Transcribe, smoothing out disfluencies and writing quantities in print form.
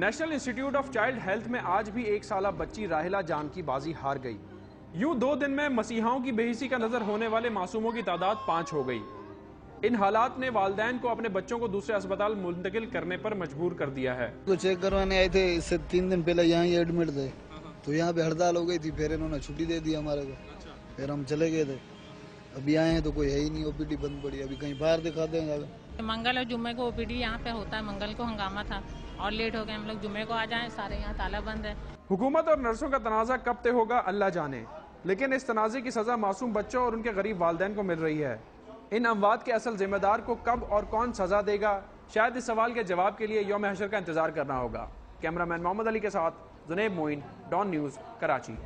National institute of child health में आज भी 1 साला बच्ची राहिला जान की बाजी हार गई। यूं 2 दिन में मसीहाओं की बेहिसी का नजर होने वाले मासूमों की तादाद 5 हो गई। इन हालात ने वालिदैन को अपने बच्चों को दूसरे अस्पताल मुंतकिल करने पर मजबूर कर दिया है। तो चेक करवाने आए थे, इससे 3 दिन पहले यहाँ ही एडमिट थे, तो यहाँ पे हड़ताल हो गई थी, फिर इन्होंने छुट्टी दे दी हमारे को, फिर हम चले गए थे। अभी आए हैं तो कोई है ही नहीं, ओपीडी बंद पड़ी, अभी कहीं बाहर दिखा देंगे। मंगल और जुम्मे को ओपीडी यहाँ पे होता है, मंगल को हंगामा था और लेट हो गए हम लोग, जुम्मे को आ जाएं, सारे यहाँ ताला बंद है। हुकूमत और नर्सों का तनाज़ा कब तक होगा अल्लाह जाने, लेकिन इस तनाज़े की सजा मासूम बच्चों और उनके गरीब वालिदैन को मिल रही है। इन अमवात के असल जिम्मेदार को कब और कौन सजा देगा, शायद इस सवाल के जवाब के लिए यौम हशर का इंतजार करना होगा। कैमरामैन मोहम्मद अली के साथ जुनैब मोइन, डॉन न्यूज़, कराची।